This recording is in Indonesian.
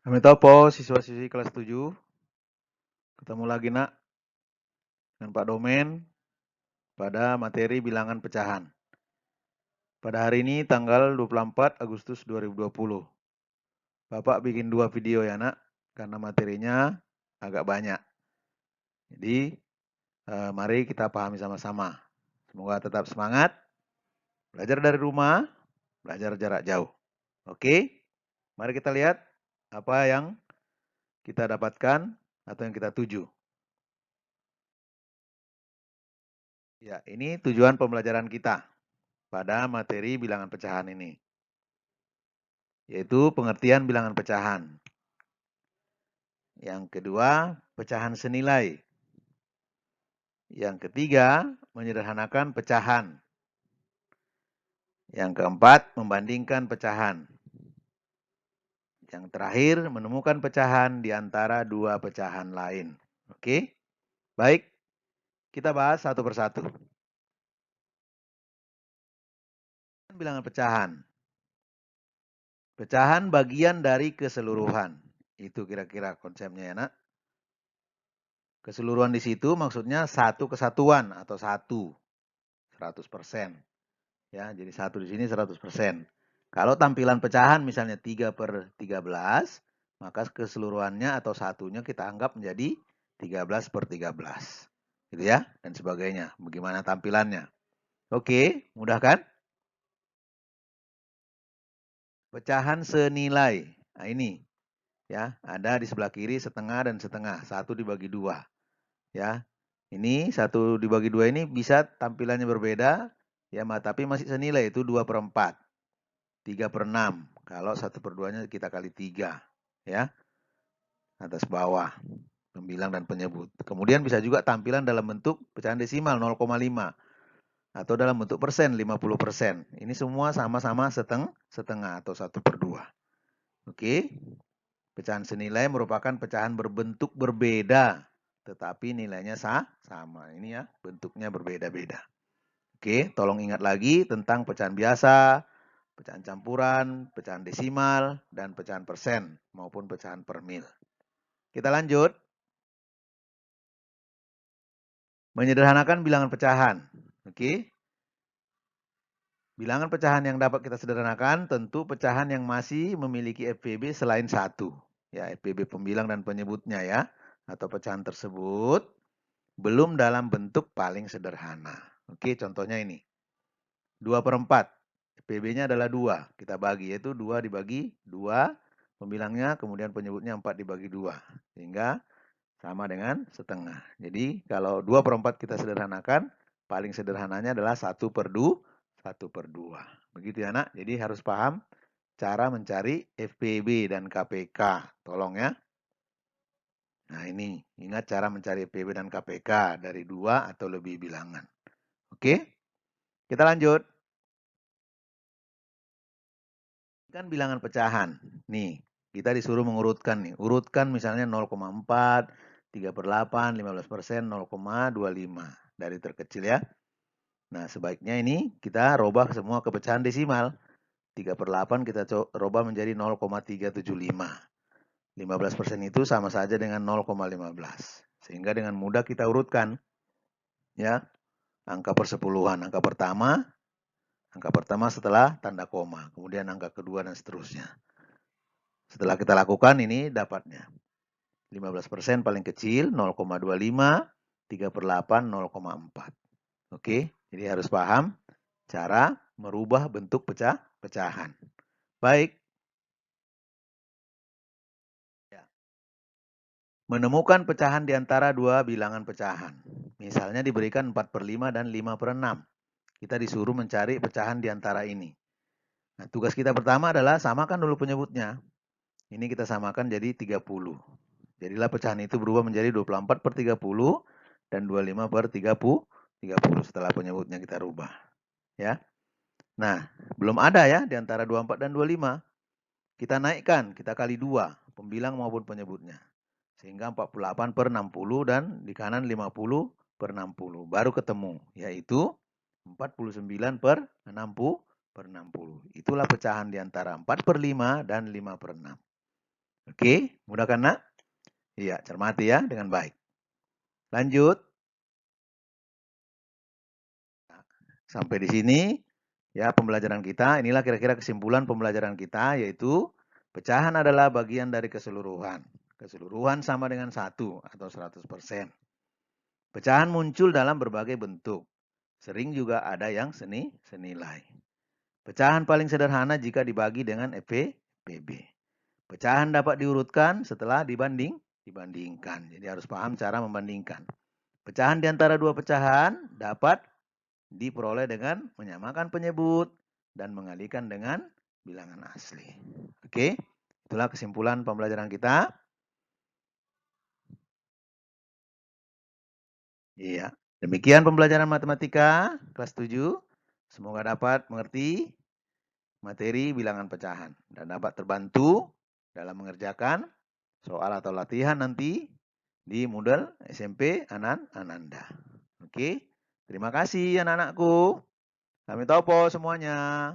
Kami Topo, siswa-siswi kelas 7. Ketemu lagi nak dengan Pak Domen pada materi bilangan pecahan. Pada hari ini tanggal 24 Agustus 2020. Bapak bikin 2 video ya nak, karena materinya agak banyak. Jadi mari kita pahami sama-sama. Semoga tetap semangat, belajar dari rumah, belajar jarak jauh. Oke, mari kita lihat apa yang kita dapatkan atau yang kita tuju. Ya, ini tujuan pembelajaran kita pada materi bilangan pecahan ini, yaitu pengertian bilangan pecahan. Yang kedua, pecahan senilai. Yang ketiga, menyederhanakan pecahan. Yang keempat, membandingkan pecahan. Yang terakhir, menemukan pecahan di antara dua pecahan lain. Oke, baik, kita bahas satu persatu. Bilangan pecahan. Pecahan bagian dari keseluruhan. Itu kira-kira konsepnya ya nak. Keseluruhan di situ maksudnya satu kesatuan atau satu, 100%. Ya, jadi satu di sini 100%. Kalau tampilan pecahan misalnya 3/13, maka keseluruhannya atau satunya kita anggap menjadi 13/13. Gitu ya, dan sebagainya. Bagaimana tampilannya? Oke, mudah kan? Pecahan senilai. Nah, ini ya, ada di sebelah kiri setengah dan setengah, 1 dibagi 2. Ya. Ini 1 dibagi 2 ini bisa tampilannya berbeda, ya, tapi masih senilai, itu 2/4. 3/6. Kalau 1/2-nya kita kali 3. Ya, atas bawah. Pembilang dan penyebut. Kemudian bisa juga tampilan dalam bentuk pecahan desimal 0,5. Atau dalam bentuk persen 50%. Ini semua sama-sama setengah atau 1/2. Oke. Pecahan senilai merupakan pecahan berbentuk berbeda, tetapi nilainya sama. Ini ya, bentuknya berbeda-beda. Oke, tolong ingat lagi tentang pecahan biasa, pecahan campuran, pecahan desimal, dan pecahan persen maupun pecahan per mil. Kita lanjut. Menyederhanakan bilangan pecahan. Oke. Bilangan pecahan yang dapat kita sederhanakan tentu pecahan yang masih memiliki FPB selain 1. Ya, FPB pembilang dan penyebutnya ya. Atau pecahan tersebut belum dalam bentuk paling sederhana. Oke, contohnya ini. 2/4. FPB-nya adalah 2. Kita bagi, yaitu 2 dibagi 2. Pembilangnya, kemudian penyebutnya 4 dibagi 2. Sehingga sama dengan setengah. Jadi, kalau 2/4 kita sederhanakan, paling sederhananya adalah 1/2. 1/2. Begitu ya nak. Jadi harus paham cara mencari FPB dan KPK. Tolong ya. Nah ini, ingat cara mencari FPB dan KPK dari 2 atau lebih bilangan. Oke, kita lanjut. Kan bilangan pecahan. Nih, kita disuruh mengurutkan nih. Urutkan misalnya 0,4, 3/8, 15%, 0,25. Dari terkecil ya. Nah, sebaiknya ini kita robah semua ke pecahan desimal. 3/8 kita robah menjadi 0,375. 15% itu sama saja dengan 0,15. Sehingga dengan mudah kita urutkan ya angka persepuluhan. Angka pertama setelah tanda koma, kemudian angka kedua dan seterusnya. Setelah kita lakukan ini dapatnya 15% paling kecil 0,25, 3/8 0,4. Oke, jadi harus paham cara merubah bentuk pecahan. Baik. Menemukan pecahan di antara dua bilangan pecahan. Misalnya diberikan 4/5 dan 5/6. Kita disuruh mencari pecahan di antara ini. Nah, tugas kita pertama adalah samakan dulu penyebutnya. Ini kita samakan jadi 30. Jadilah pecahan itu berubah menjadi 24/30 dan 25/30 setelah penyebutnya kita rubah. Ya. Nah, belum ada ya di antara 24 dan 25. Kita naikkan, kita kali 2, pembilang maupun penyebutnya. Sehingga 48/60 dan di kanan 50/60. Baru ketemu, yaitu 49/60. Itulah pecahan di antara 4/5 dan 5/6. Oke, mudah kan nak? Iya, cermati ya dengan baik. Lanjut. Sampai di sini ya pembelajaran kita. Inilah kira-kira kesimpulan pembelajaran kita, yaitu pecahan adalah bagian dari keseluruhan. Keseluruhan sama dengan 1 atau 100%. Pecahan muncul dalam berbagai bentuk. Sering juga ada yang senilai. Pecahan paling sederhana jika dibagi dengan PB. Pecahan dapat diurutkan setelah dibandingkan. Jadi harus paham cara membandingkan. Pecahan di antara dua pecahan dapat diperoleh dengan menyamakan penyebut dan mengalihkan dengan bilangan asli. Oke, itulah kesimpulan pembelajaran kita. Iya, demikian pembelajaran matematika kelas 7. Semoga dapat mengerti materi bilangan pecahan dan dapat terbantu dalam mengerjakan soal atau latihan nanti di Moodle SMP Ananda. Oke, terima kasih anak-anakku. Kami topo semuanya.